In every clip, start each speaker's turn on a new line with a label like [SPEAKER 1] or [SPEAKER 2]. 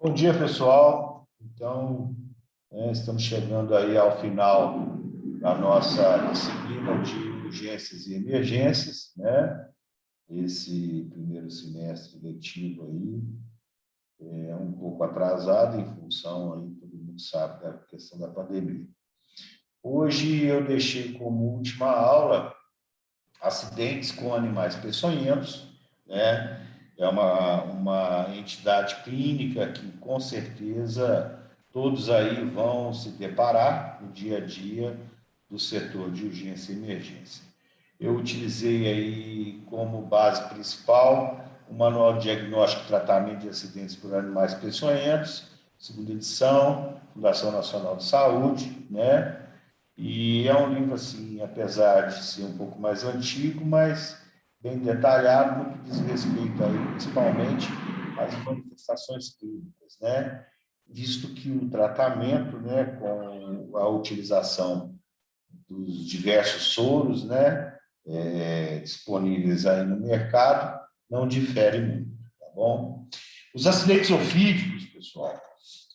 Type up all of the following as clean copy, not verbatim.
[SPEAKER 1] Bom dia, pessoal. Então, estamos chegando aí ao final da nossa disciplina de urgências e emergências, né? Esse primeiro semestre letivo aí é um pouco atrasado em função, aí todo mundo sabe, da questão da pandemia. Hoje eu deixei como última aula acidentes com animais peçonhentos, né? É uma entidade clínica que, com certeza, todos aí vão se deparar no dia a dia do setor de urgência e emergência. Eu utilizei aí como base principal o Manual de Diagnóstico e Tratamento de Acidentes por Animais Peçonhentos, segunda edição, Fundação Nacional de Saúde, né? E é um livro, assim, apesar de ser um pouco mais antigo, mas bem detalhado no que diz respeito aí, principalmente às manifestações clínicas, né? Visto que o tratamento, né, com a utilização dos diversos soros, né, disponíveis aí no mercado, não difere muito, tá bom? Os acidentes ofídicos, pessoal,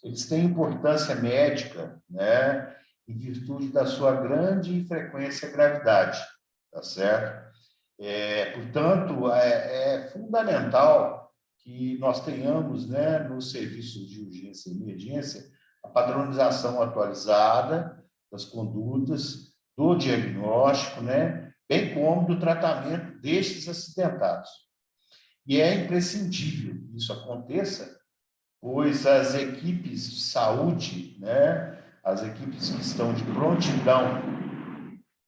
[SPEAKER 1] eles têm importância médica, né, em virtude da sua grande frequência e gravidade, tá certo? Portanto, é fundamental que nós tenhamos, né, nos serviços de urgência e emergência, a padronização atualizada das condutas, do diagnóstico, né, bem como do tratamento destes acidentados. E é imprescindível que isso aconteça, pois as equipes de saúde, né, as equipes que estão de prontidão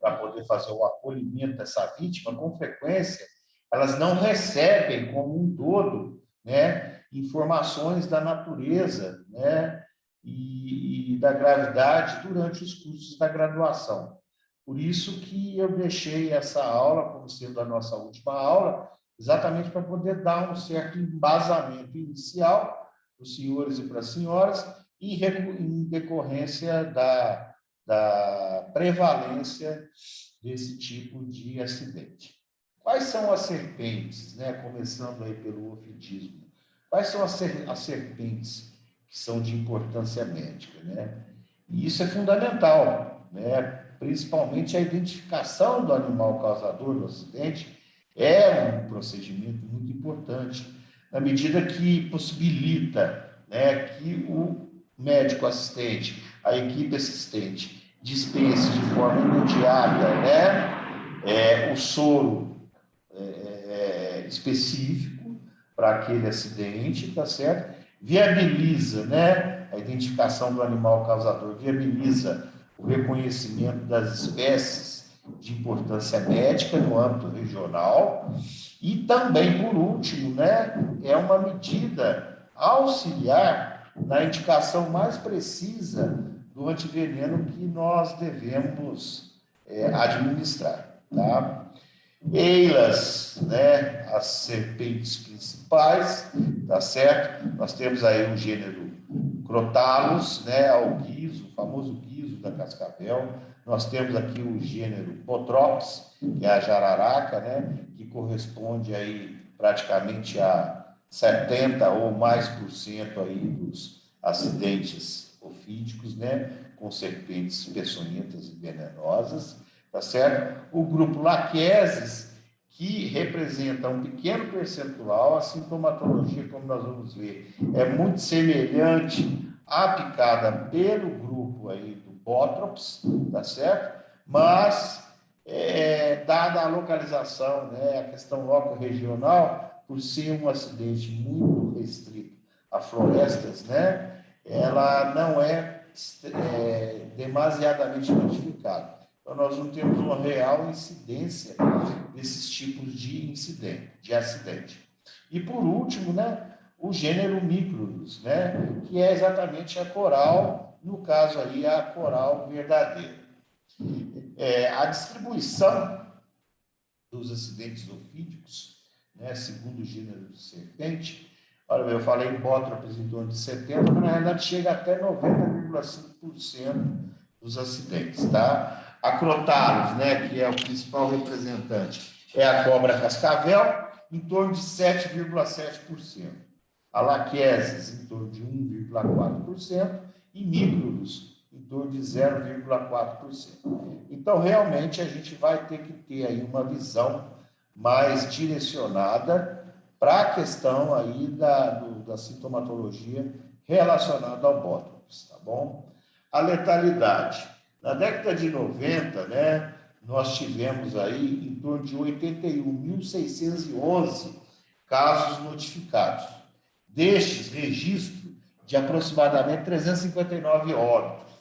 [SPEAKER 1] para poder fazer o acolhimento dessa vítima, com frequência, elas não recebem como um todo, né, informações da natureza, né, e da gravidade durante os cursos da graduação. Por isso que eu deixei essa aula como sendo a nossa última aula, exatamente para poder dar um certo embasamento inicial para os senhores e para as senhoras, em decorrência da prevalência desse tipo de acidente. Quais são as serpentes, né? Começando aí pelo ofidismo? Quais são as serpentes que são de importância médica, né? E isso é fundamental, né? Principalmente a identificação do animal causador do acidente é um procedimento muito importante, na medida que possibilita, né, que o médico assistente, a equipe assistente, dispense de forma imediata, né, o soro específico para aquele acidente, tá certo? Viabiliza, né, a identificação do animal causador, viabiliza o reconhecimento das espécies de importância médica no âmbito regional e também, por último, né, é uma medida auxiliar na indicação mais precisa do antiveneno que nós devemos administrar, tá? Eilas, né, as serpentes principais, tá certo? Nós temos aí o gênero Crotalus, né, o guiso, o famoso guiso da cascavel. Nós temos aqui o gênero Potrops, que é a jararaca, né, que corresponde aí praticamente a 70 ou mais por cento aí dos acidentes ofídicos, né, com serpentes peçonhentas e venenosas, tá certo? O grupo Lachesis, que representa um pequeno percentual, a sintomatologia, como nós vamos ver, é muito semelhante à picada pelo grupo aí do Botrops, tá certo? Mas, dada a localização, né, a questão loco-regional, por ser um acidente muito restrito a florestas, né, ela não é demasiadamente notificada. Então, nós não temos uma real incidência desses tipos de incidente, de acidente. E, por último, né, o gênero Micrurus, né, que é exatamente a coral, no caso aí, a coral verdadeira. A distribuição dos acidentes ofídicos, né, segundo o gênero de serpente, olha, eu falei em Bótropes em torno de 70%, mas na realidade chega até 90,5% dos acidentes, tá? A Crotalus, né, que é o principal representante, é a cobra cascavel, em torno de 7,7%. a laqueses em torno de 1,4% e micros em torno de 0,4%. Então, realmente, a gente vai ter que ter aí uma visão mais direcionada para a questão aí da sintomatologia relacionada ao bótox, tá bom? A letalidade. Na década de 90, né, nós tivemos aí em torno de 81.611 casos notificados. Destes, registro de aproximadamente 359 óbitos,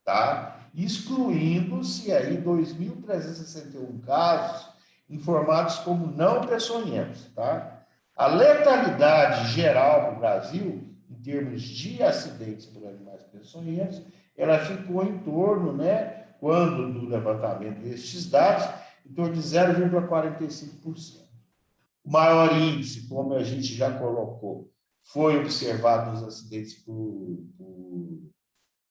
[SPEAKER 1] tá? Excluindo-se aí 2.361 casos informados como não peçonhentos, tá? A letalidade geral no Brasil, em termos de acidentes por animais peçonhentos, ela ficou em torno, né, quando no levantamento destes dados, em torno de 0,45%. O maior índice, como a gente já colocou, foi observado nos acidentes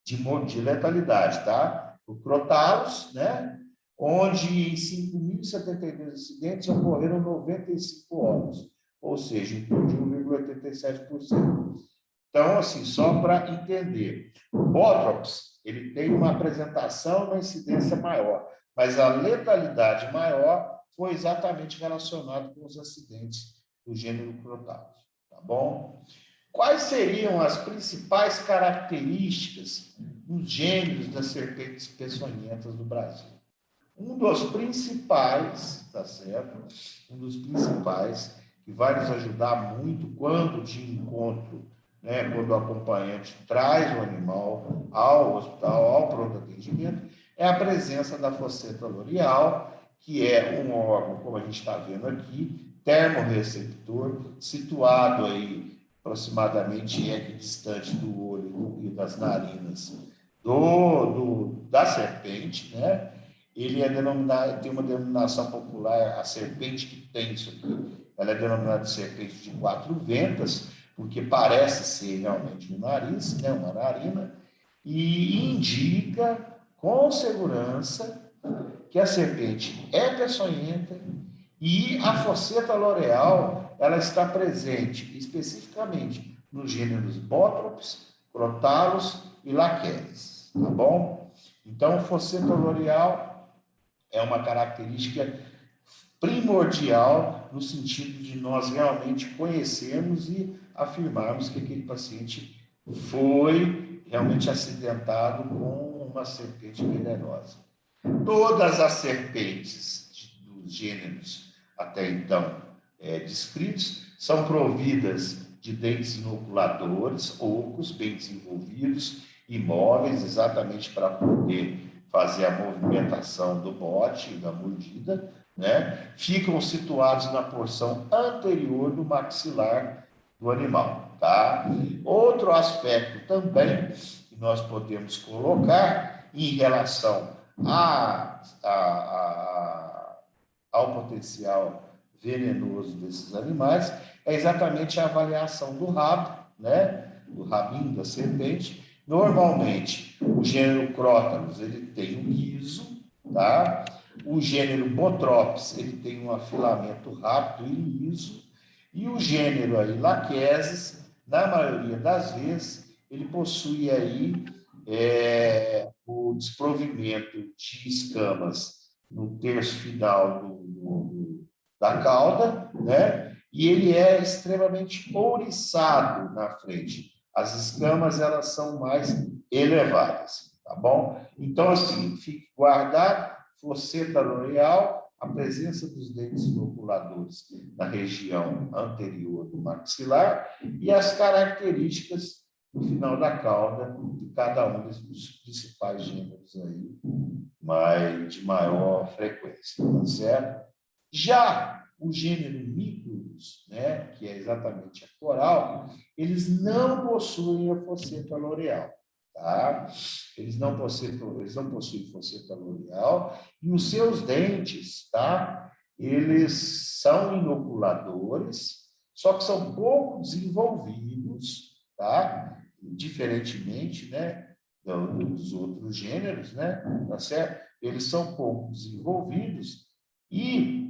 [SPEAKER 1] de letalidade, tá? O Crotalos, né? Onde em 5.072 acidentes ocorreram 95 óbitos, ou seja, em torno de 1,87%. Então, assim, só para entender, o Bótox, ele tem uma apresentação, uma incidência maior, mas a letalidade maior foi exatamente relacionada com os acidentes do gênero Crotalus, tá bom? Quais seriam as principais características dos gêneros das serpentes peçonhentas do Brasil? Um dos principais, tá certo? Um dos principais, que vai nos ajudar muito quando de encontro, né, quando o acompanhante traz o animal ao hospital, ao pronto atendimento, é a presença da fosseta loreal, que é um órgão, como a gente está vendo aqui, termorreceptor, situado aí aproximadamente equidistante do olho e das narinas da serpente, né? Ele é denominado, tem uma denominação popular, a serpente que tem isso aqui, ela é denominada de serpente de 4 ventas, porque parece ser realmente um nariz, né, uma narina, e indica com segurança que a serpente é peçonhenta e a fosseta loreal, ela está presente especificamente nos gêneros Bótrops, Crotalus e Lachesis, tá bom? Então, fosseta loreal é uma característica primordial no sentido de nós realmente conhecermos e afirmarmos que aquele paciente foi realmente acidentado com uma serpente venenosa. Todas as serpentes dos gêneros até então descritos são providas de dentes inoculadores, ocos, bem desenvolvidos, imóveis, exatamente para poder fazer a movimentação do bote e da mordida, né? Ficam situados na porção anterior do maxilar do animal, tá? Outro aspecto também que nós podemos colocar em relação ao potencial venenoso desses animais é exatamente a avaliação do rabo, né? Do rabinho da serpente. Normalmente, o gênero Crotalus, ele tem um guiso, tá? O gênero Botrops, ele tem um afilamento rápido e liso. E o gênero aí, Lachesis, na maioria das vezes, ele possui aí o desprovimento de escamas no terço final da cauda, né? E ele é extremamente ouriçado na frente. As escamas, elas são mais elevadas, tá bom? Então, assim, fique guardado, fosseta loreal, a presença dos dentes inoculadores na região anterior do maxilar e as características no final da cauda de cada um dos principais gêneros aí, de maior frequência, tá certo? Já o gênero Micrurus, né, que é exatamente a coral, eles não possuem a fosseta loreal, tá? Eles não possuem fosseta loreal e os seus dentes, tá? Eles são inoculadores, só que são pouco desenvolvidos, tá? Diferentemente, né, dos outros gêneros, né? Tá certo? Eles são pouco desenvolvidos e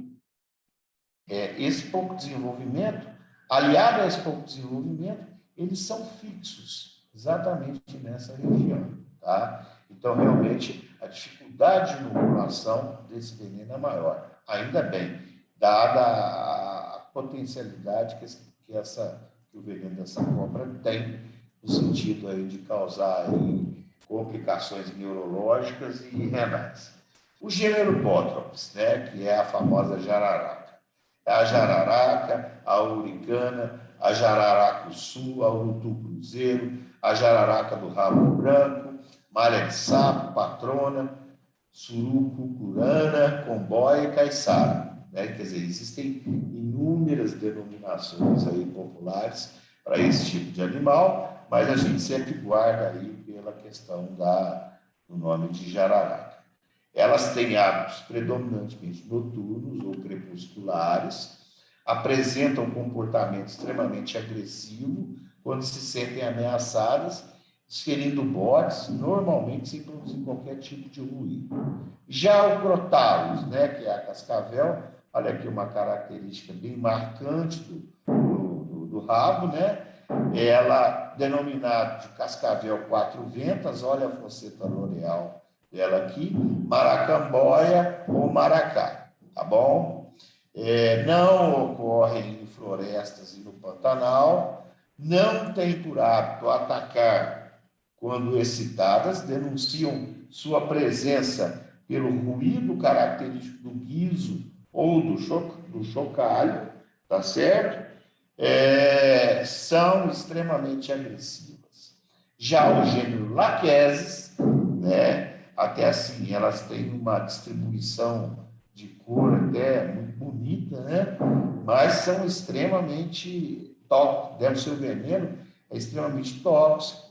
[SPEAKER 1] esse pouco desenvolvimento Aliado a esse pouco desenvolvimento, eles são fixos, exatamente nessa região, tá? Então, realmente, a dificuldade de inoculação desse veneno é maior. Ainda bem, dada a potencialidade que o veneno dessa cobra tem, no sentido aí de causar aí complicações neurológicas e renais. O gênero Botrops, né, que é a famosa jararaca. A jararaca, a auricana, a jararaca-sul, a urutu-cruzeiro, a jararaca do rabo branco, malha de sapo, patrona, surucucurana, comboia e caiçara. Né? Quer dizer, existem inúmeras denominações aí populares para esse tipo de animal, mas a gente sempre guarda aí pela questão do nome de jararaca. Elas têm hábitos predominantemente noturnos ou crepusculares, apresentam comportamento extremamente agressivo quando se sentem ameaçadas, desferindo botes, normalmente sem produzir qualquer tipo de ruído. Já o Crotalus, né, que é a cascavel, olha aqui uma característica bem marcante do rabo, né? Ela, denominada de cascavel quatro ventas, olha a fosseta loreal dela aqui, maracamboia ou maracá, tá bom? Não ocorrem em florestas e no Pantanal, não tem por hábito atacar quando excitadas, denunciam sua presença pelo ruído característico do guizo ou do chocalho, tá certo? São extremamente agressivas. Já o gênero Lachesis, né, até assim, elas têm uma distribuição de cor até muito bonita, né? Mas são extremamente tóxicos, deve ser o veneno, é extremamente tóxico.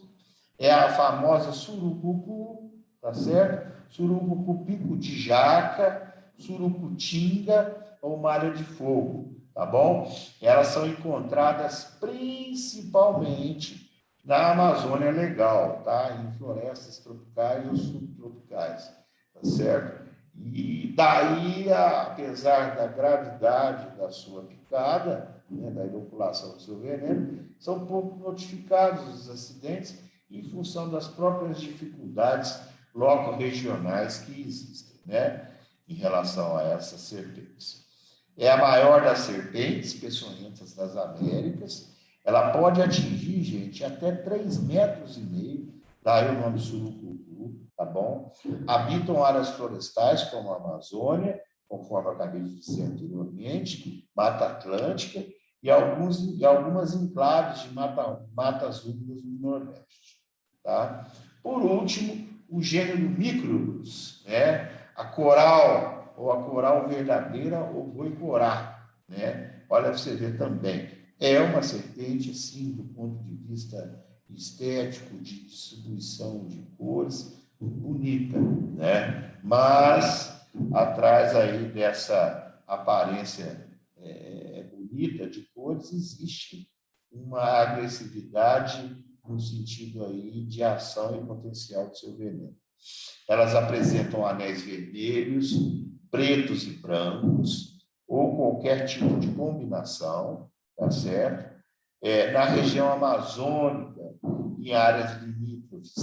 [SPEAKER 1] É a famosa surucucu, tá certo? Surucucu pico de jaca, surucutinga ou malha de fogo, tá bom? Elas são encontradas principalmente na Amazônia legal, tá? Em florestas tropicais ou subtropicais, tá certo? E daí, apesar da gravidade da sua picada, né, da inoculação do seu veneno, são pouco notificados os acidentes em função das próprias dificuldades loco-regionais que existem, né, em relação a essas serpentes. É a maior das serpentes peçonhentas das Américas. Ela pode atingir, gente, até 3,5 metros, daí o nome surucucu, tá bom? Habitam áreas florestais, como a Amazônia, conforme eu acabei de dizer anteriormente, Mata Atlântica e algumas enclaves de matas úmidas no Nordeste. Tá? Por último, o gênero Micrurus, né? A coral, ou a coral verdadeira, ou boi-corá. Né? Olha, você ver também, é uma serpente, assim, do ponto de vista estético, de distribuição de cores, bonita, né? Mas atrás aí dessa aparência bonita de cores existe uma agressividade no sentido aí de ação e potencial do seu veneno. Elas apresentam anéis vermelhos, pretos e brancos, ou qualquer tipo de combinação, tá certo? Na região amazônica, em áreas limítrofes,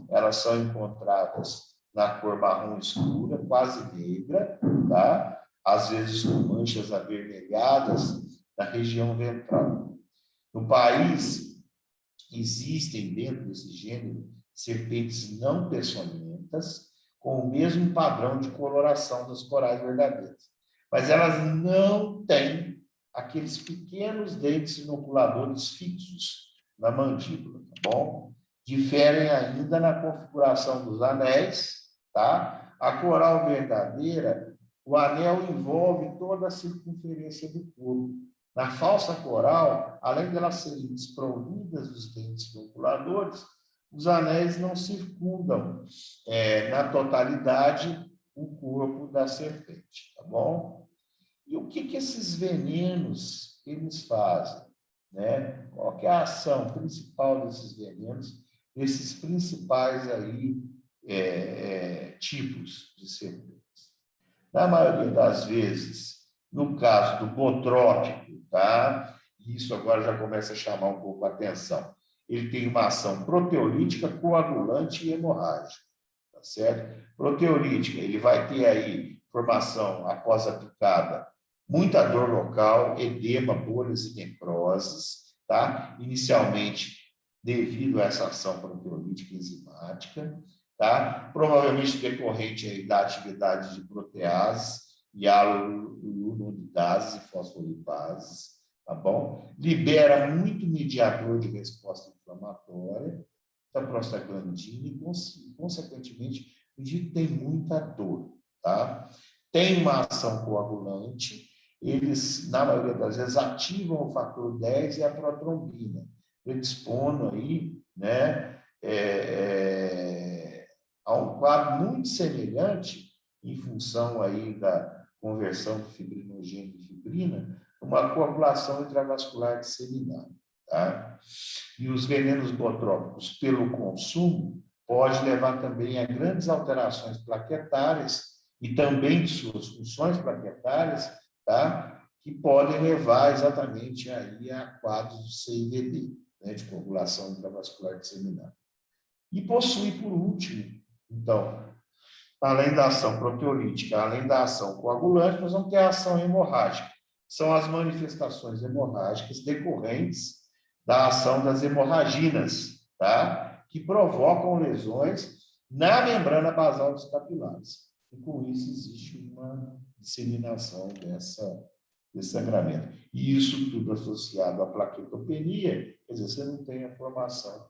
[SPEAKER 1] elas são encontradas na cor marrom escura, quase negra, tá? Às vezes com manchas avermelhadas na região ventral. No país, existem dentro desse gênero serpentes não peçonhentas, com o mesmo padrão de coloração das corais verdadeiras. Mas elas não têm aqueles pequenos dentes inoculadores fixos na mandíbula, tá bom? Diferem ainda na configuração dos anéis, tá? A coral verdadeira, o anel envolve toda a circunferência do corpo. Na falsa coral, além de elas serem desprovidas dos dentes inoculadores, os anéis não circundam na totalidade o corpo da serpente, tá bom? E o que esses venenos eles fazem? Né? Qual que é a ação principal desses venenos, desses principais aí, tipos de serpentes? Na maioria das vezes, no caso do botrópico, tá? isso agora já começa a chamar um pouco a atenção. Ele tem uma ação proteolítica, coagulante e hemorrágica, tá certo? Proteolítica, ele vai ter aí formação após a picada, muita dor local, edema, bolhas e necroses, tá? Inicialmente, devido a essa ação proteolítica enzimática, tá? Provavelmente decorrente aí da atividade de proteases e hialuronidases e fosfolipases, tá bom? Libera muito mediador de resposta inflamatória da prostaglandina e, consequentemente, o indivíduo tem muita dor, tá? Tem uma ação coagulante, eles, na maioria das vezes, ativam o fator 10 e a protrombina, predispondo aí, né, a um quadro muito semelhante, em função aí da conversão de fibrinogênio em fibrina, uma coagulação intravascular disseminada, tá? E os venenos botrópicos, pelo consumo, pode levar também a grandes alterações plaquetárias e também de suas funções plaquetárias, tá? Que podem levar exatamente aí a quadros de CIVD, né? De coagulação intravascular disseminada. E possui, por último, então, além da ação proteolítica, além da ação coagulante, nós vamos ter a ação hemorrágica. São as manifestações hemorrágicas decorrentes da ação das hemorraginas, tá? Que provocam lesões na membrana basal dos capilares. E com isso existe uma disseminação desse sangramento. E isso tudo associado à plaquetopenia, quer dizer, você não tem a formação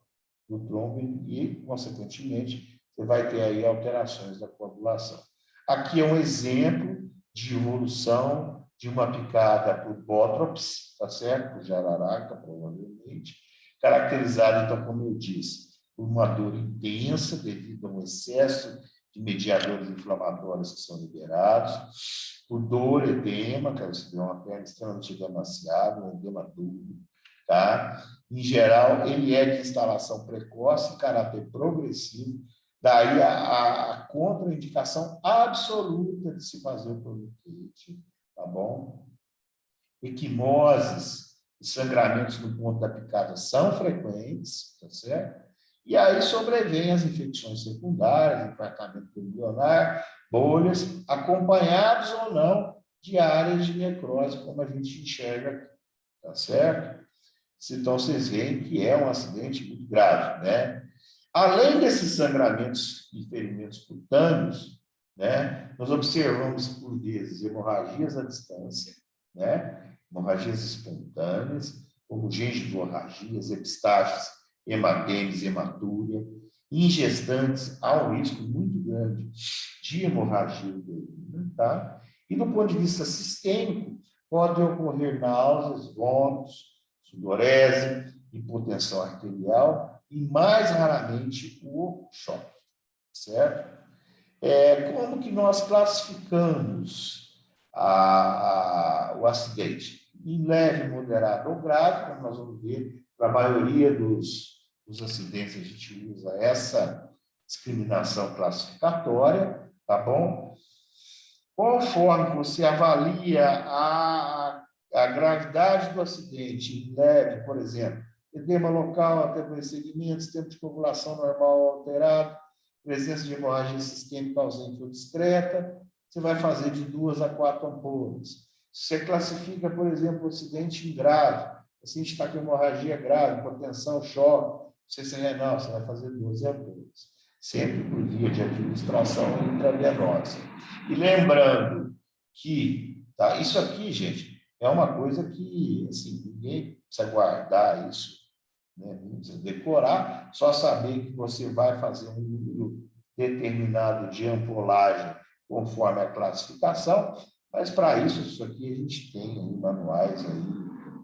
[SPEAKER 1] do trombo e, consequentemente, você vai ter aí alterações da coagulação. Aqui é um exemplo de evolução de uma picada por bótrops, tá certo? Por jararaca, provavelmente, caracterizada, então, como eu disse, por uma dor intensa devido a um excesso de mediadores inflamatórios que são liberados, por dor, edema, que você vê uma perna extremamente edemaciada, um edema duro, tá? Em geral, ele é de instalação precoce, caráter progressivo, daí a contraindicação absoluta de se fazer o tourniquete, tá bom? Equimoses e sangramentos no ponto da picada são frequentes, tá certo? E aí sobrevêm as infecções secundárias, infartamento pulmonar, bolhas, acompanhados ou não de áreas de necrose, como a gente enxerga aqui, tá certo? Então, vocês veem que é um acidente muito grave, né? Além desses sangramentos e ferimentos cutâneos, né, nós observamos, por vezes, hemorragias à distância, né? Hemorragias espontâneas, como gengivomorragias, epistaxis, hematemes, hematúria. Em gestantes, há um risco muito grande de hemorragia uterina, tá? E, do ponto de vista sistêmico, podem ocorrer náuseas, vômitos, sudorese, hipotensão arterial e, mais raramente, o choque, certo? Como que nós classificamos o acidente? Em leve, moderado ou grave, como nós vamos ver, para a maioria dos acidentes a gente usa essa discriminação classificatória, tá bom? Conforme você avalia a gravidade do acidente, em leve, por exemplo, edema local até dois segmentos, tempo de coagulação normal alterado, presença de hemorragia sistêmica ausente ou discreta, você vai fazer de 2 a 4 ampolas. Você classifica, por exemplo, o acidente em grave, o paciente está com hemorragia grave, hipotensão, choque, insuficiência renal, você vai fazer 12 ampolas, sempre por via de administração intravenosa. E lembrando que, tá, isso aqui, gente, é uma coisa que, assim, ninguém precisa guardar isso, né? Não precisa decorar, só saber que você vai fazer um número determinado de ampolagem conforme a classificação, mas para isso aqui a gente tem aí manuais aí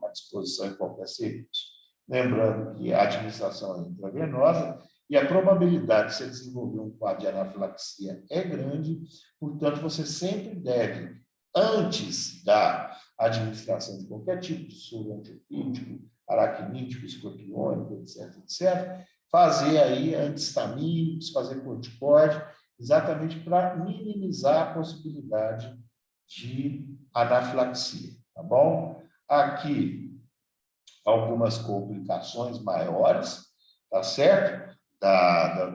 [SPEAKER 1] à disposição em qualquer serviço. Lembrando que a administração é intravenosa e a probabilidade de você desenvolver um quadro de anafilaxia é grande, portanto, você sempre deve, antes da administração de qualquer tipo de soro antiofídico, aracnídeo, escorpiônico, etc., fazer aí antihistamínicos, fazer corticoide, exatamente para minimizar a possibilidade de anafilaxia, tá bom? Aqui, algumas complicações maiores, tá certo?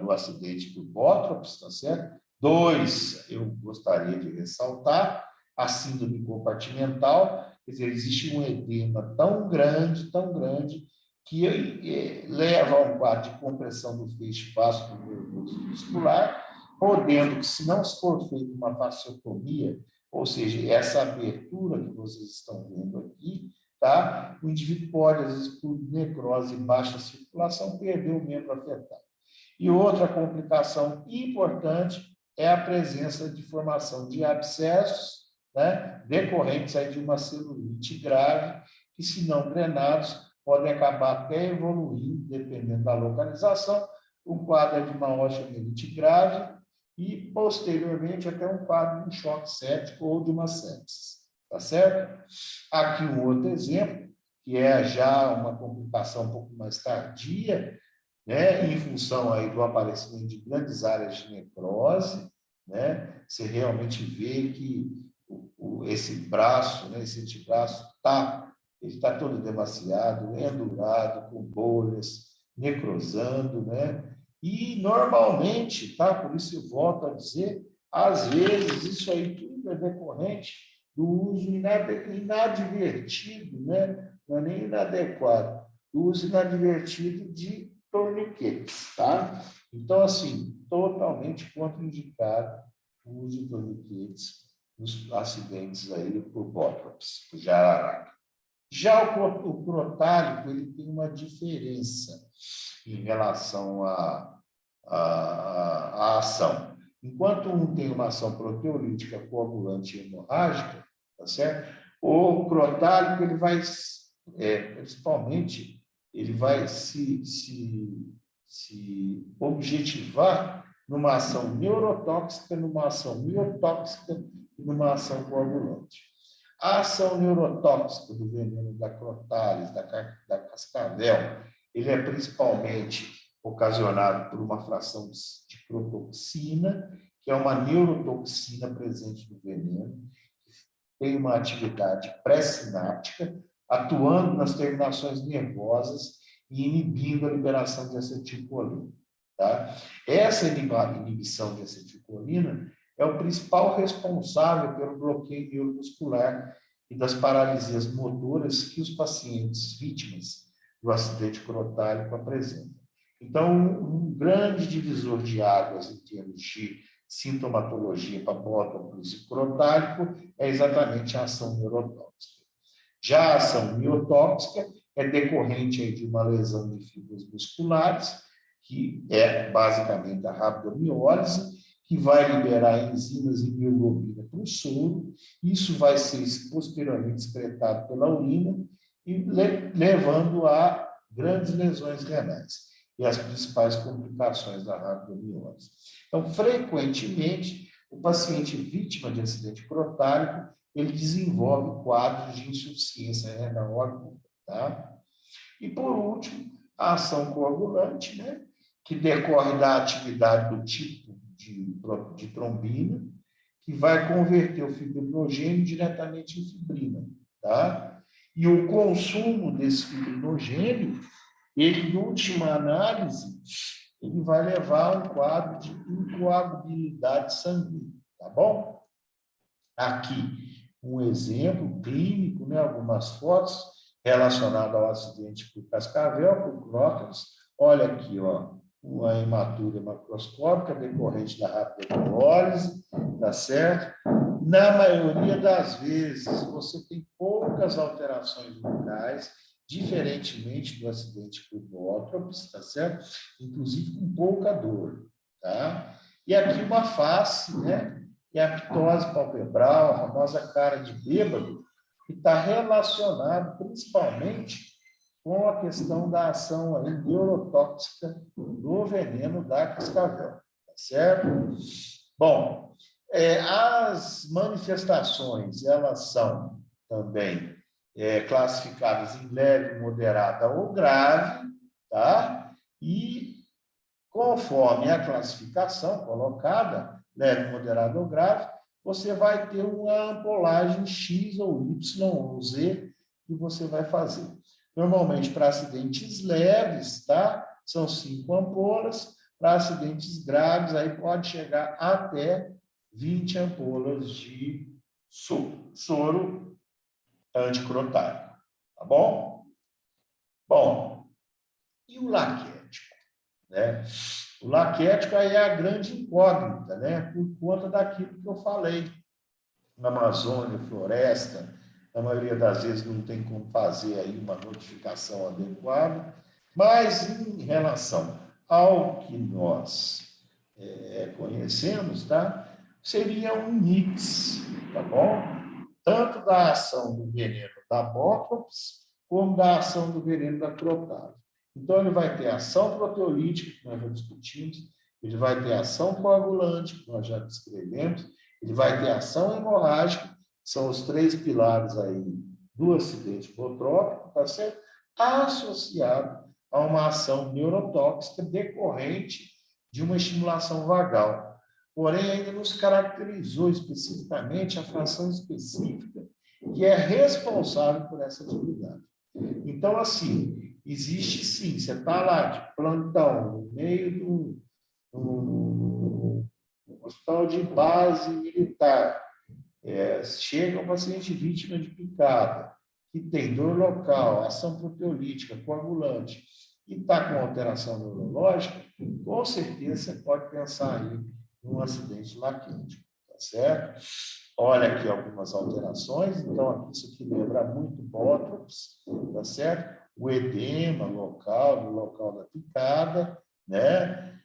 [SPEAKER 1] Do acidente por bótrops, tá certo? 2, eu gostaria de ressaltar, a síndrome compartimental, quer dizer, existe um edema tão grande, que leva a um quadro de compressão do feixe vascular, podendo que, se não for feita uma fasciotomia, ou seja, essa abertura que vocês estão vendo aqui, tá? O indivíduo pode, às vezes, por necrose e baixa circulação, perder o membro afetado. E outra complicação importante é a presença de formação de abscessos, né, decorrentes aí de uma celulite grave, que, se não drenados, podem acabar até evoluindo, dependendo da localização. O quadro é de uma osteomielite grave e, posteriormente, até um quadro de um choque séptico ou de uma sepsis. Tá certo? Aqui um outro exemplo, que é já uma complicação um pouco mais tardia, né, em função aí do aparecimento de grandes áreas de necrose, né, você realmente vê que esse braço, né, esse antebraço está todo demasiado, endurado, com bolhas, necrosando, né, e normalmente, tá, por isso eu volto a dizer, às vezes isso aí tudo é decorrente do uso inadvertido, né, não é nem inadequado, do uso inadvertido de torniquetes, tá? Então, assim, totalmente contraindicado o uso de torniquetes nos acidentes aí por bótrops, por jararaca. Já o crotálico, ele tem uma diferença em relação à ação. Enquanto um tem uma ação proteolítica, coagulante e hemorrágica, tá certo? O crotálico, ele vai, principalmente, ele vai se objetivar numa ação neurotóxica, numa ação miotóxica e numa ação coagulante. A ação neurotóxica do veneno da crotalis, da cascavel, ele é principalmente ocasionado por uma fração de protoxina, que é uma neurotoxina presente no veneno, que tem uma atividade pré-sináptica, atuando nas terminações nervosas e inibindo a liberação de acetilcolina. Tá? Essa inibição de acetilcolina é o principal responsável pelo bloqueio neuromuscular e das paralisias motoras que os pacientes vítimas do acidente crotálico apresentam. Então, um grande divisor de águas em termos de sintomatologia para bótrops crotálico é exatamente a ação neurotóxica. Já a ação miotóxica é decorrente aí de uma lesão de fibras musculares, que é basicamente a rabdomiólise, que vai liberar enzimas e mioglobina para o soro. Isso vai ser posteriormente excretado pela urina e levando a grandes lesões renais e as principais complicações da rabdomiólise. Então, frequentemente, o paciente vítima de acidente crotálico, ele desenvolve quadros de insuficiência renal aguda, tá? E, por último, a ação coagulante, né, que decorre da atividade do tipo de trombina, que vai converter o fibrinogênio diretamente em fibrina, tá? E o consumo desse fibrinogênio, ele, em última análise, ele vai levar a um quadro de incoagulabilidade sanguínea, tá bom? Aqui, um exemplo clínico, né, algumas fotos relacionadas ao acidente por cascavel, por crótalis. Olha aqui, ó, uma hematura macroscópica decorrente da rabdomiólise, tá certo? Na maioria das vezes, você tem poucas alterações locais, diferentemente do acidente por bótrops, tá certo? Inclusive com pouca dor, tá? E aqui uma face, né? Que é a ptose palpebral, a famosa cara de bêbado, que está relacionado principalmente com a questão da ação aí neurotóxica do veneno da cascavel, tá certo? Bom, as manifestações, elas são também classificadas em leve, moderada ou grave, tá? E conforme a classificação colocada, leve, moderado ou grave, você vai ter uma ampolagem X ou Y ou Z que você vai fazer. Normalmente, para acidentes leves, tá? São 5 ampolas. Para acidentes graves, aí pode chegar até 20 ampolas de soro anticrotário. Tá bom? Bom, e o laquético, né? O laquético aí é a grande incógnita, né? Por conta daquilo que eu falei. Na Amazônia, floresta, na maioria das vezes não tem como fazer aí uma notificação adequada, mas em relação ao que nós conhecemos, tá? Seria um mix, tá bom? Tanto da ação do veneno da Bótrops, como da ação do veneno da Crotália. Então, ele vai ter ação proteolítica, que nós já discutimos, ele vai ter ação coagulante, que nós já descrevemos, ele vai ter ação hemorrágica, que são os 3 pilares aí do acidente hipotrópico, tá certo? Associado a uma ação neurotóxica decorrente de uma estimulação vagal. Porém, ainda nos caracterizou especificamente a fração específica que é responsável por essa atividade. Então, assim, existe sim, você está lá de plantão, no meio do hospital de base militar, chega um paciente vítima de picada, que tem dor local, ação proteolítica, coagulante, e está com alteração neurológica, com certeza você pode pensar aí num acidente laquético, tá certo? Olha aqui algumas alterações, então aqui isso aqui lembra muito Bótrops, tá certo? O edema local, no local da picada, né?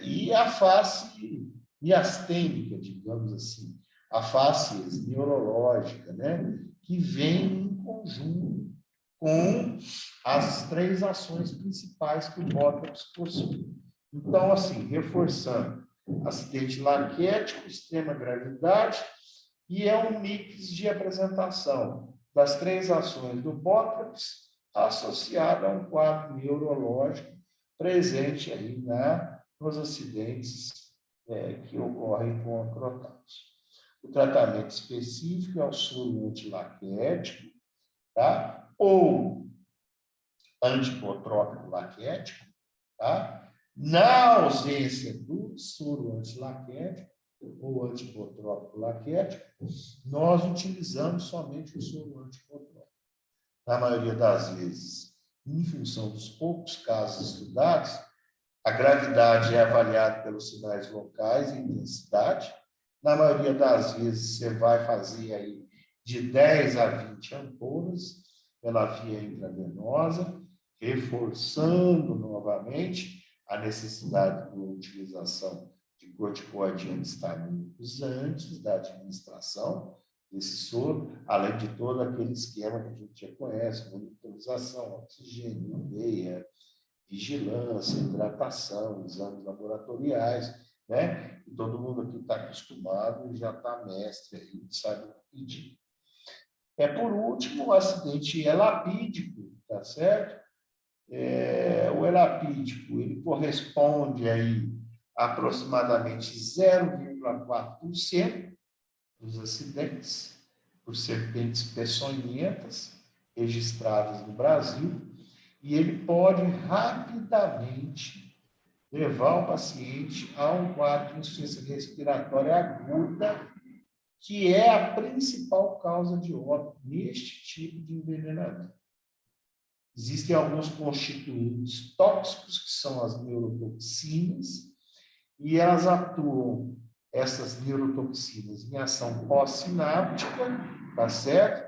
[SPEAKER 1] E a face miastênica, digamos assim, a face neurológica, né? Que vem em conjunto com as 3 ações principais que o Bótrops possui. Então, assim, reforçando, acidente laquético, extrema gravidade, e é um mix de apresentação das 3 ações do Bótrops associada a um quadro neurológico presente aí nos acidentes que ocorrem com acrotatos. O tratamento específico é o soro antilaquético, tá? Ou antipotrópico laquético, tá? Na ausência do soro antilaquético ou antipotrópico laquético, nós utilizamos somente o soro antipotrópico. Na maioria das vezes, em função dos poucos casos estudados, a gravidade é avaliada pelos sinais locais e intensidade. Na maioria das vezes, você vai fazer aí de 10 a 20 ampolas pela via intravenosa, reforçando novamente a necessidade de utilização de corticoide anti-histamínicos antes da administração desse soro, além de todo aquele esquema que a gente já conhece, monitorização, oxigênio, veia, vigilância, hidratação, exames laboratoriais, né? E todo mundo aqui está acostumado e já está mestre aí, sabe o que pedir. Por último, o acidente elapídico, tá certo? O elapídico, ele corresponde aí a aproximadamente 0,4% dos acidentes por serpentes peçonhentas registradas no Brasil, e ele pode rapidamente levar o paciente a um quadro de insuficiência respiratória aguda, que é a principal causa de óbito neste tipo de envenenamento. Existem alguns constituintes tóxicos, que são as neurotoxinas, e elas atuam, essas neurotoxinas, em ação pós-sináptica, tá certo?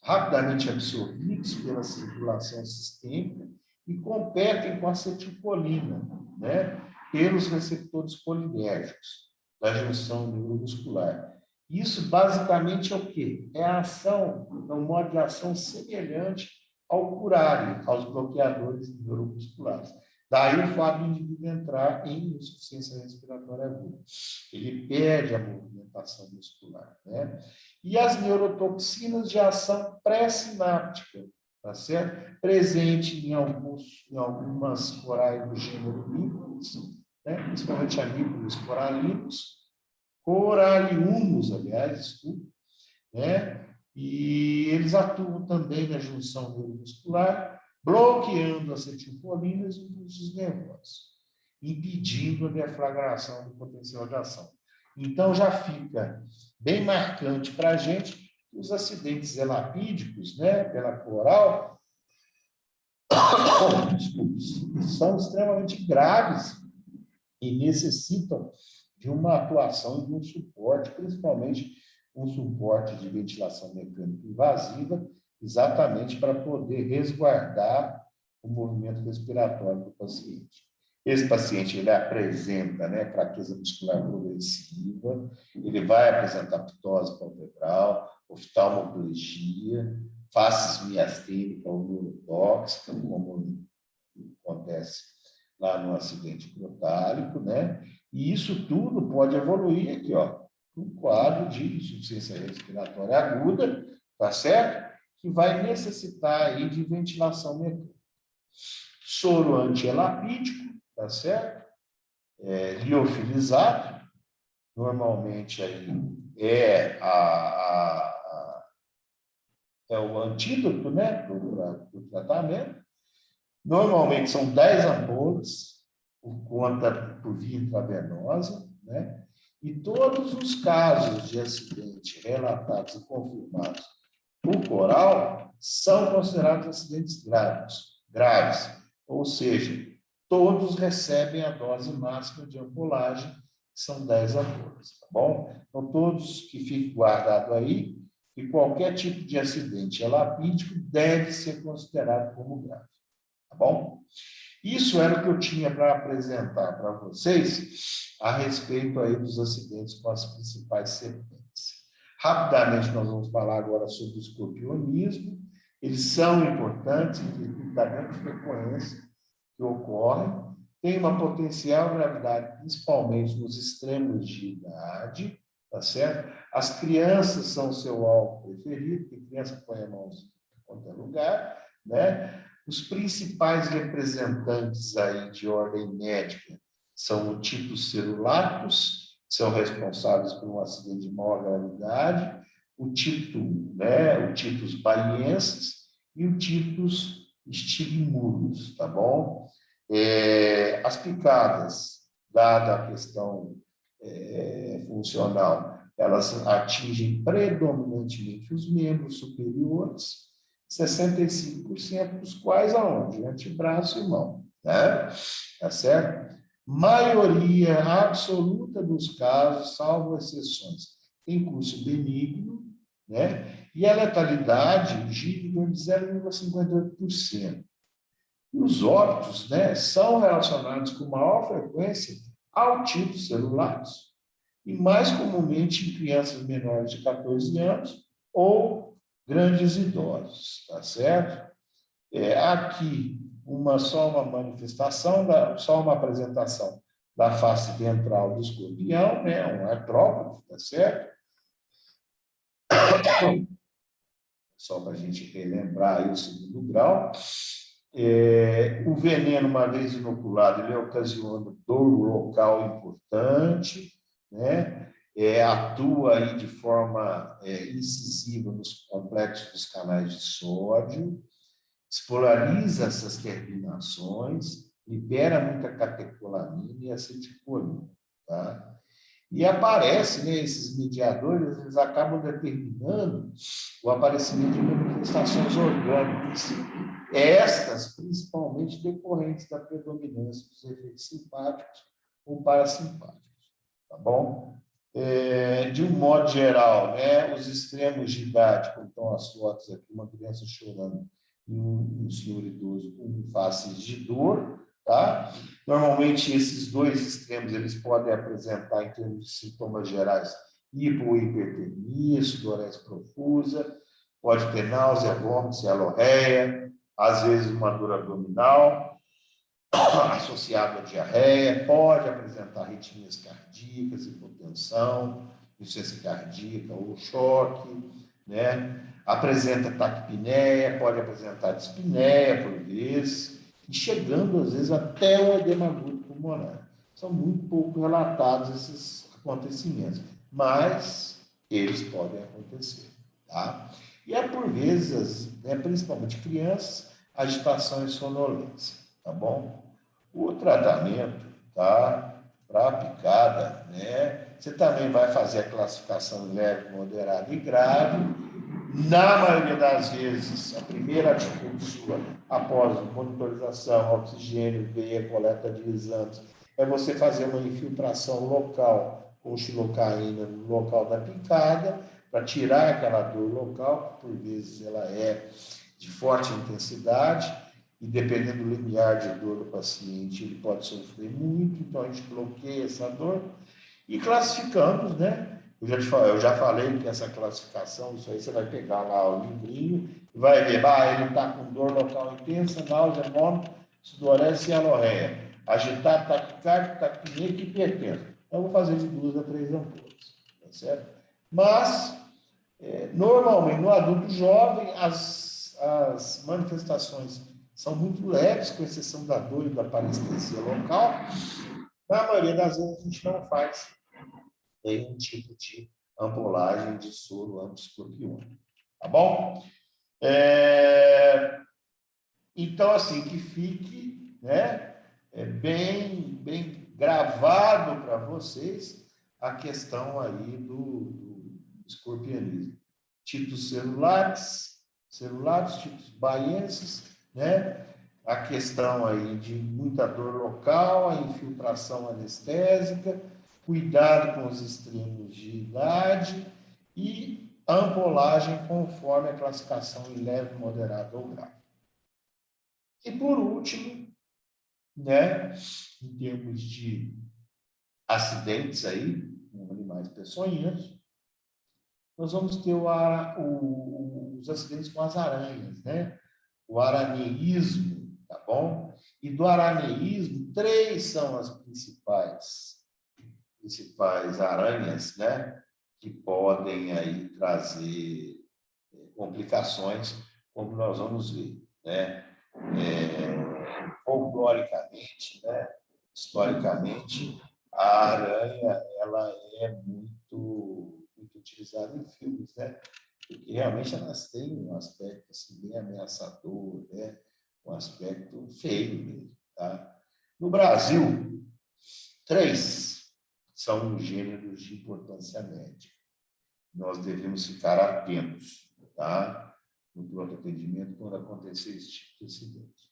[SPEAKER 1] Rapidamente absorvidos pela circulação sistêmica e competem com a acetilcolina, né? Pelos receptores colinérgicos da junção neuromuscular. Isso basicamente é o quê? É a ação, é um modo de ação semelhante ao curare, aos bloqueadores neuromusculares. Daí o fato do indivíduo entrar em insuficiência respiratória aguda. Ele perde a movimentação muscular, né? E as neurotoxinas de ação pré-sináptica, tá certo? Presente em algumas corais do gênero Nícolis, né? Principalmente a Nícolis coralinos, coraliumus, aliás, desculpa, né? E eles atuam também na junção neuromuscular, bloqueando acetilcolina e os impulsos nervosos, impedindo a deflagração do potencial de ação. Então, já fica bem marcante para a gente que os acidentes elapídicos, né, pela coral, são extremamente graves e necessitam de uma atuação e de um suporte, principalmente um suporte de ventilação mecânica invasiva, exatamente para poder resguardar o movimento respiratório do paciente. Esse paciente ele apresenta, né, fraqueza muscular progressiva, ele vai apresentar ptose palpebral, oftalmoplegia, faces miastênica ou neurotóxica, como acontece lá no acidente crotálico, né? E isso tudo pode evoluir aqui, ó, um quadro de insuficiência respiratória aguda, tá certo? Que vai necessitar aí de ventilação mecânica. Soro antielapídico, tá certo? Liofilizado, normalmente aí é o antídoto, né, do tratamento. Normalmente são 10 ampolas por via intravenosa, né? E todos os casos de acidente relatados e confirmados por coral são considerados acidentes graves, ou seja, todos recebem a dose máxima de ampolagem, que são 10 ampolas, tá bom? Então, todos que fiquem guardados aí, que qualquer tipo de acidente elapídico deve ser considerado como grave, tá bom? Isso era o que eu tinha para apresentar para vocês a respeito aí dos acidentes com as principais serpentes. Rapidamente, nós vamos falar agora sobre o escorpionismo. Eles são importantes, da grande frequência que ocorrem, tem uma potencial gravidade, principalmente nos extremos de idade, tá certo? As crianças são o seu alvo preferido, porque criança põe a mão em qualquer lugar, né? Os principais representantes aí de ordem médica são o Titus celulatus, que são responsáveis por um acidente de maior gravidade, o Titus baiensis e o Titus stigmurus, tá bom? As picadas, dada a questão funcional, elas atingem predominantemente os membros superiores, 65% dos quais aonde? Antebraço e mão, né? Tá certo? Maioria absoluta dos casos, salvo exceções, tem curso benigno, né? E a letalidade gira em torno de 0,58%. E os óbitos, né, são relacionados com maior frequência ao tipo celulares e mais comumente em crianças menores de 14 anos ou grandes idosos, tá certo? Aqui só uma manifestação, só uma apresentação da face ventral do escorpião, né, um artrópode, tá certo? Só para a gente relembrar aí o segundo grau. O veneno, uma vez inoculado, ele ocasiona dor local importante, né? Atua aí de forma incisiva nos complexos dos canais de sódio, despolariza essas terminações, libera muita catecolamina e acetilcolina, tá? E aparece, né, esses mediadores, eles acabam determinando o aparecimento de manifestações orgânicas, estas principalmente decorrentes da predominância dos efeitos simpáticos ou parasimpáticos, tá bom? De um modo geral, né, os extremos de idade, como estão as fotos aqui, uma criança chorando e um senhor idoso com faces de dor, tá? Normalmente, esses dois extremos, eles podem apresentar, em termos de sintomas gerais, ou hipertermia, sudorese profusa, pode ter náusea, vômito, cialorreia, às vezes uma dor abdominal, associada à diarreia, pode apresentar arritmias cardíacas, hipotensão, insuficiência cardíaca ou choque, né? Apresenta taquipneia, pode apresentar dispneia por vezes, e chegando às vezes até o edema agudo pulmonar. São muito pouco relatados esses acontecimentos, mas eles podem acontecer, tá? E é por vezes, né, principalmente crianças, agitação e sonolência, tá bom? O tratamento, tá? Para picada, né? Você também vai fazer a classificação leve, moderada e grave. Na maioria das vezes, a primeira atitude sua, após monitorização, oxigênio, veia, coleta de exames, é você fazer uma infiltração local com xilocaína no local da picada, para tirar aquela dor local, que por vezes ela é de forte intensidade, e dependendo do limiar de dor do paciente, ele pode sofrer muito, então a gente bloqueia essa dor e classificamos, né? Eu já falei que essa classificação, isso aí você vai pegar lá o livrinho e vai ver, ele está com dor local intensa, náusea, vômito, sudorese e anorreia, agitado, taquicárdia, taquipnea e hipertenso. Então, eu vou fazer de 2 a 3 ampolas, tá certo? Mas, normalmente, no adulto jovem, as manifestações são muito leves, com exceção da dor e da parestesia local. Na maioria das vezes, a gente não faz nenhum tipo de ampolagem de soro anti-escorpiônico, tá bom? Então, assim, que fique, né, bem gravado para vocês a questão aí do escorpianismo. Títulos celulares, títulos baienses, né? A questão aí de muita dor local, a infiltração anestésica, cuidado com os extremos de idade e a ampolagem conforme a classificação em leve, moderado ou grave. E por último, né, em termos de acidentes aí, com animais peçonhentos, nós vamos ter os acidentes com as aranhas, né? O araneísmo, tá bom? E do araneísmo, 3 são as principais aranhas, né? Que podem aí trazer complicações, como nós vamos ver, né? Folcloricamente, né? Historicamente, a aranha ela é muito utilizada em filmes, né? Porque realmente elas têm um aspecto assim, bem ameaçador, né? Um aspecto feio mesmo, tá? No Brasil, 3 são gêneros de importância médica. Nós devemos ficar atentos, tá? No pronto atendimento quando acontecer esse tipo de acidente.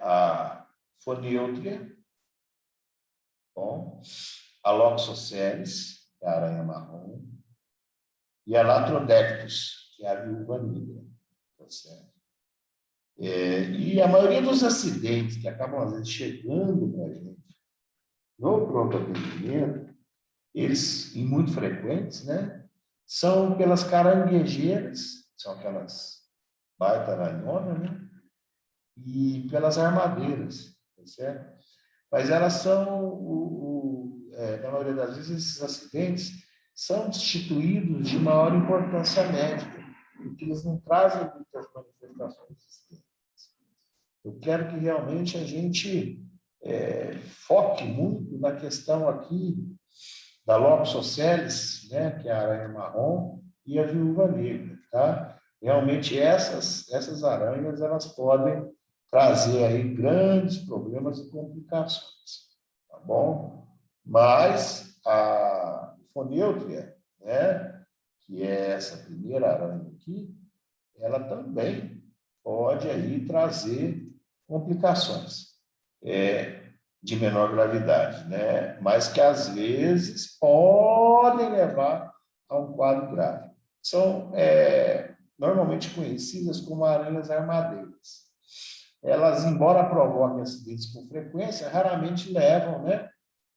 [SPEAKER 1] A Foneutria, bom, a Loxosceles, que é a aranha marrom, e a Latrodectus, que é a viúva negra, tá certo? E a maioria dos acidentes que acabam, às vezes, chegando para a gente no pronto atendimento, eles, e muito frequentes, né, são pelas caranguejeiras, são aquelas baita aranhonas, né, e pelas armadeiras, tá certo? Mas elas são, na maioria das vezes, esses acidentes são destituídos de maior importância médica, porque eles não trazem muitas manifestações externas. Eu quero que realmente a gente foque muito na questão aqui da Loxosceles, né, que é a aranha marrom, e a viúva negra, tá? Realmente essas aranhas elas podem trazer aí grandes problemas e complicações, tá bom? Mas a Foneutria, né, que é essa primeira aranha aqui, ela também pode aí trazer complicações de menor gravidade, né? Mas que às vezes podem levar a um quadro grave. São normalmente conhecidas como aranhas armadeiras. Elas, embora provoquem acidentes com frequência, raramente levam, né,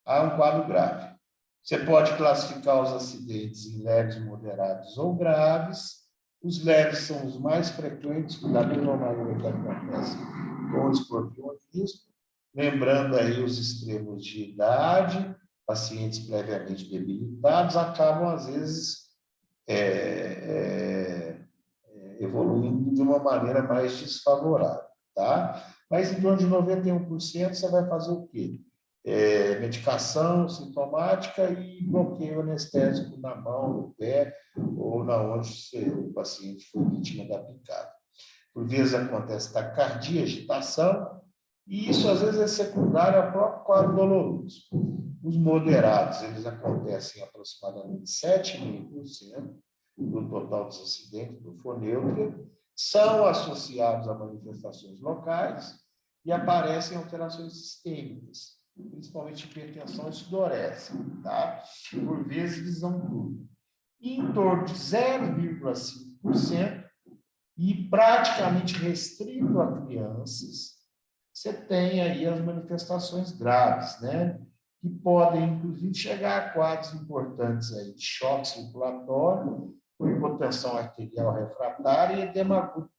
[SPEAKER 1] a um quadro grave. Você pode classificar os acidentes em leves, moderados ou graves. Os leves são os mais frequentes, da mesma maneira que acontece com o escorpionismo, lembrando aí os extremos de idade, pacientes previamente debilitados, acabam, às vezes, evoluindo de uma maneira mais desfavorável, tá? Mas em torno de 91% você vai fazer o quê? medicação sintomática e bloqueio anestésico na mão, no pé ou na onde o paciente foi vítima da picada. Por vezes acontece taquicardia, agitação, e isso às vezes é secundário ao próprio quadro doloroso. Os moderados, eles acontecem em aproximadamente 7,5% do total dos acidentes do fonêutra, são associados a manifestações locais e aparecem alterações sistêmicas, principalmente hipertensão e sudorese, tá? Por vezes visão turva. Em torno de 0,5% e praticamente restrito a crianças, você tem aí as manifestações graves, né? Que podem, inclusive, chegar a quadros importantes aí de choque circulatório, com hipotensão arterial refratária e edema agudo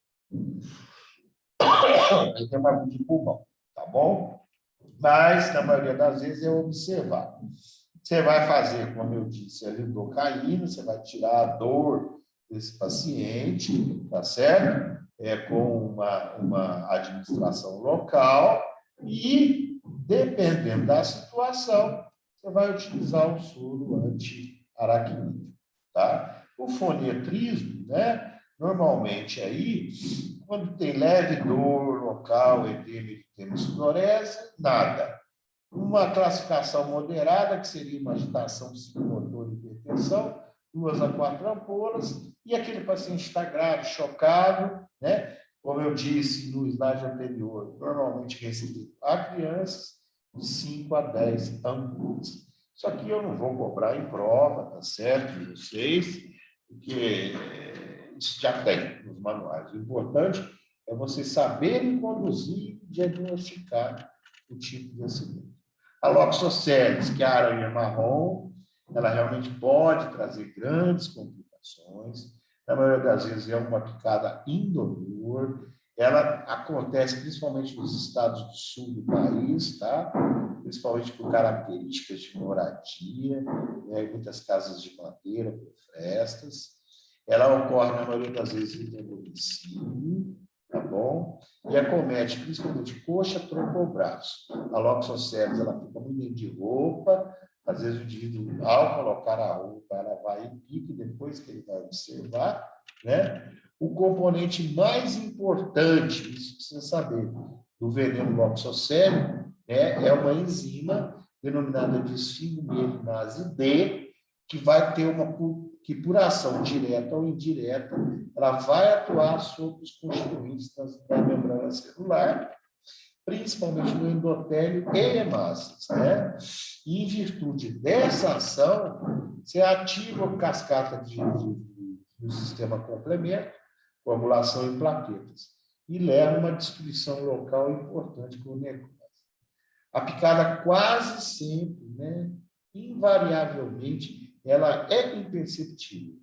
[SPEAKER 1] de pulmão, tá bom? Mas, na maioria das vezes, é observar. Você vai fazer, como eu disse, a lidocaína, você vai tirar a dor desse paciente, tá certo? Com uma administração local e, dependendo da situação, você vai utilizar o soro anti-aracnídeo, tá? O fonetrismo, né? Normalmente aí, quando tem leve dor local, edema e sudorese, nada. Uma classificação moderada, que seria uma agitação psicomotora e hipertensão, 2 a 4 ampolas, e aquele paciente está grave, chocado, né? Como eu disse no slide anterior, normalmente restrito a crianças, de 5 a 10 ampolas. Isso aqui eu não vou cobrar em prova, tá certo, de vocês, porque isso já tem nos manuais. O importante é vocês saberem conduzir e diagnosticar o tipo de acidente. A Loxoceles, que é a aranha marrom, ela realmente pode trazer grandes complicações. Na maioria das vezes é uma picada indolor. Ela acontece principalmente nos estados do sul do país, tá? Principalmente por características de moradia, né? Muitas casas de madeira, por frestas. Ela ocorre, na maioria das vezes, em domicílio, tá bom? E acomete principalmente coxa, tronco ou braço. A Loxoceles, ela fica muito dentro de roupa, às vezes o indivíduo, ao colocar a roupa, ela vai em pique, depois que ele vai observar, né? O componente mais importante, isso precisa saber, do veneno Loxoceles, né, é uma enzima denominada de esfingomielinase D, que vai ter que por ação direta ou indireta, ela vai atuar sobre os constituintes da membrana celular, principalmente no endotélio e hemácias, né? E em virtude dessa ação, você ativa a cascata do sistema complemento, coagulação em plaquetas, e leva a uma destruição local importante com necrose. A picada quase sempre, né? Invariavelmente, ela é imperceptível.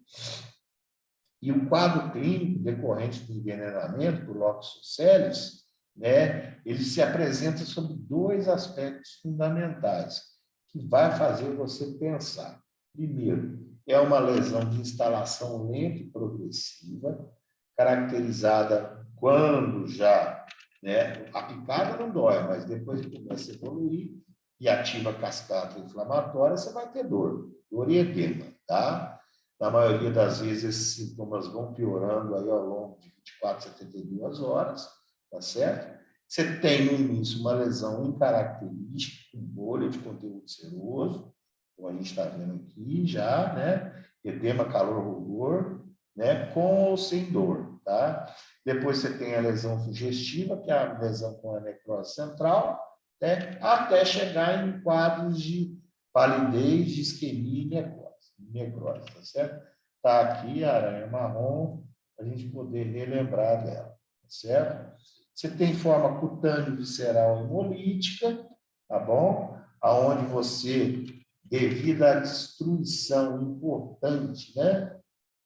[SPEAKER 1] E o quadro clínico decorrente do envenenamento por Loxoceles, né, ele se apresenta sob 2 aspectos fundamentais, que vai fazer você pensar. Primeiro, é uma lesão de instalação lenta e progressiva, caracterizada quando já, né, a picada não dói, mas depois que começa a evoluir e ativa a cascata inflamatória, você vai ter dor e edema, tá? Na maioria das vezes, esses sintomas vão piorando aí ao longo de 24 a 72 horas, tá certo? Você tem, no início, uma lesão incaracterística, com bolha de conteúdo seroso, como a gente está vendo aqui já, né? Edema, calor, rubor, né? Com ou sem dor, tá? Depois você tem a lesão sugestiva, que é a lesão com a necrose central, né? Até chegar em quadros de palidez, de isquemia e necrose, tá certo? Tá aqui a aranha marrom, para a gente poder relembrar dela, tá certo? Você tem forma cutânea, visceral, hemolítica, tá bom? Aonde você, devido à destruição importante, né,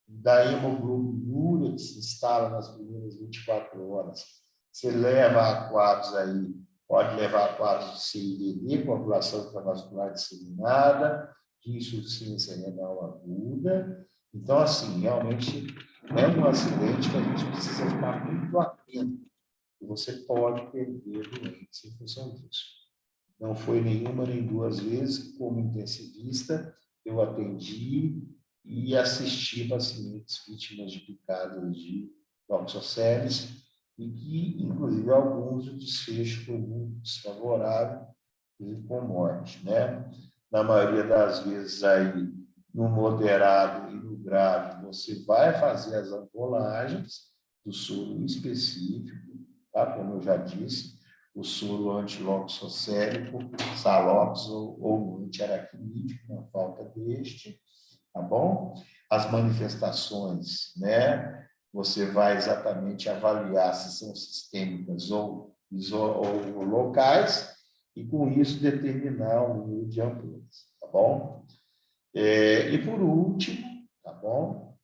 [SPEAKER 1] da hemoglobinúria que se instala nas primeiras 24 horas, você leva a quadros aí, pode levar a quadros de CIDD, coagulação intravascular disseminada, de insuficiência renal aguda. Então, assim, realmente é um acidente que a gente precisa ficar muito atento. E você pode perder doentes em função disso. não foi nenhuma nem duas vezes que, como intensivista, eu atendi e assisti pacientes vítimas de picadas de toxoceles e que, inclusive, alguns o desfecho foi muito desfavorável e com morte, né? Na maioria das vezes aí, no moderado e no grave, você vai fazer as ampolagens do soro específico, tá? Como eu já disse, o soro antiloxocélico, Salox ou antiaracnídeo, na falta deste, tá bom? As manifestações, né? Você vai exatamente avaliar se são sistêmicas ou locais, e com isso determinar o número de ampolas, tá bom? E por último, tá bom?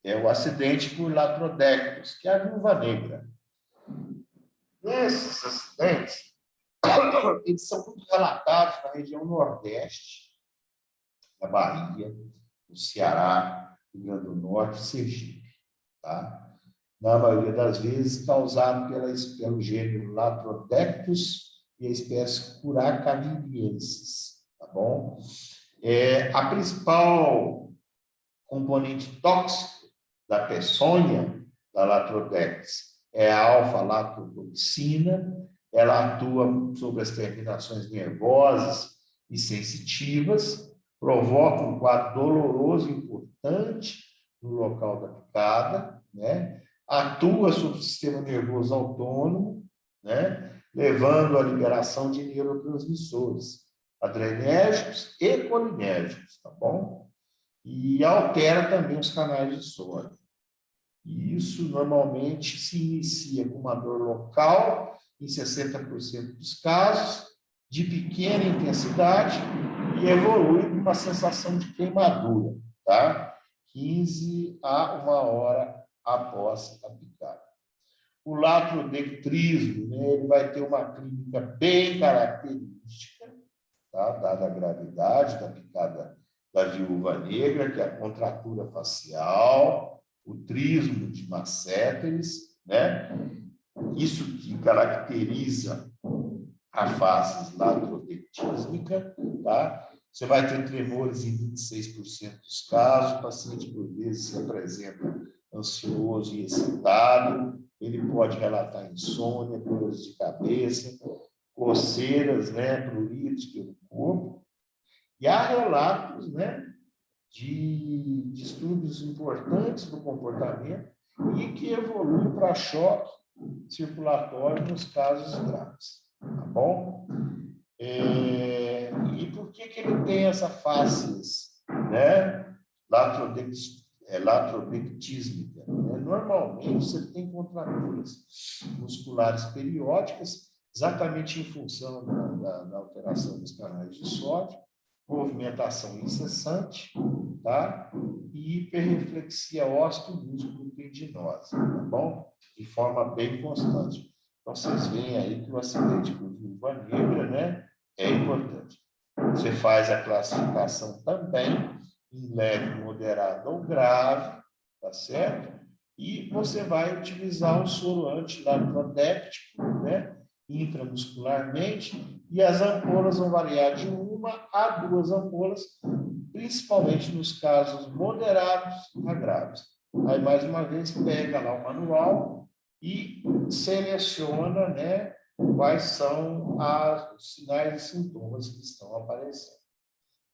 [SPEAKER 1] É o acidente por latrodectus, que é a viúva negra. Esses acidentes, eles são muito relatados na região nordeste, da Bahia, do Ceará, Rio Grande do Norte e Sergipe, tá? Na maioria das vezes causado pelo gênero Latrodectus e a espécie Curacaviensis, tá bom? A principal componente tóxico da peçonha da Latrodectus é a alfa-latotoxina. Ela atua sobre as terminações nervosas e sensitivas, provoca um quadro doloroso importante no local da picada, né? Atua sobre o sistema nervoso autônomo, né? Levando à liberação de neurotransmissores adrenérgicos e colinérgicos, tá bom? E altera também os canais de sódio. E isso normalmente se inicia com uma dor local, em 60% dos casos, de pequena intensidade, e evolui com uma sensação de queimadura, tá? 15 a 1 hora após a picada. O latrodectrismo, né, ele vai ter uma clínica bem característica, tá? Dada a gravidade da picada da viúva negra, que é a contratura facial, o trismo de masséteres, né? Isso que caracteriza a face latrodectísmica, tá? Você vai ter tremores em 26% dos casos, o paciente, por vezes, se apresenta ansioso e excitado, ele pode relatar insônia, dores de cabeça, coceiras, né, pruridos pelo corpo, e há relatos, né, de distúrbios importantes do comportamento e que evoluem para choque circulatório nos casos graves, tá bom? E por que ele tem essa face, né, latrodectísmica? Normalmente, você tem contraturas musculares periódicas, exatamente em função da alteração dos canais de sódio, movimentação incessante, tá? E hiperreflexia ósseo-músculo-tendinosa, tá bom? De forma bem constante. Então, vocês veem aí que o acidente por viúva negra, né, é importante. Você faz a classificação também em leve, moderado ou grave, tá certo? E você vai utilizar o soro antilatrodéptico, né, intramuscularmente, e as ampolas vão variar de 1 a 2 ampolas, principalmente nos casos moderados a graves. Aí, mais uma vez, pega lá o manual e seleciona, né, quais são os sinais e sintomas que estão aparecendo.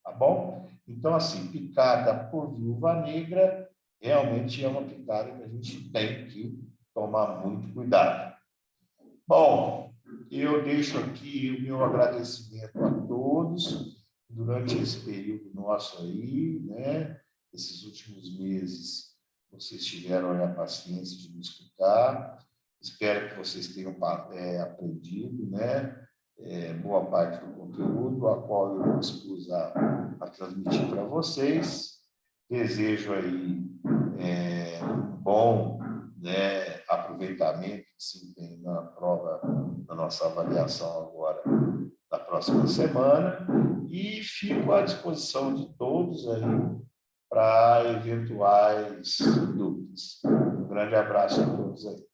[SPEAKER 1] Tá bom? Então, assim, picada por viúva negra realmente é uma picada que a gente tem que tomar muito cuidado. Bom, eu deixo aqui o meu agradecimento a todos durante esse período nosso aí, né? Esses últimos meses, vocês tiveram a paciência de me escutar. Espero que vocês tenham aprendido, né? Boa parte do conteúdo, a qual eu dispus a transmitir para vocês. Desejo aí um bom, né, aproveitamento, desempenho na prova, na nossa avaliação agora, na próxima semana, e fico à disposição de todos aí para eventuais dúvidas. Um grande abraço a todos aí.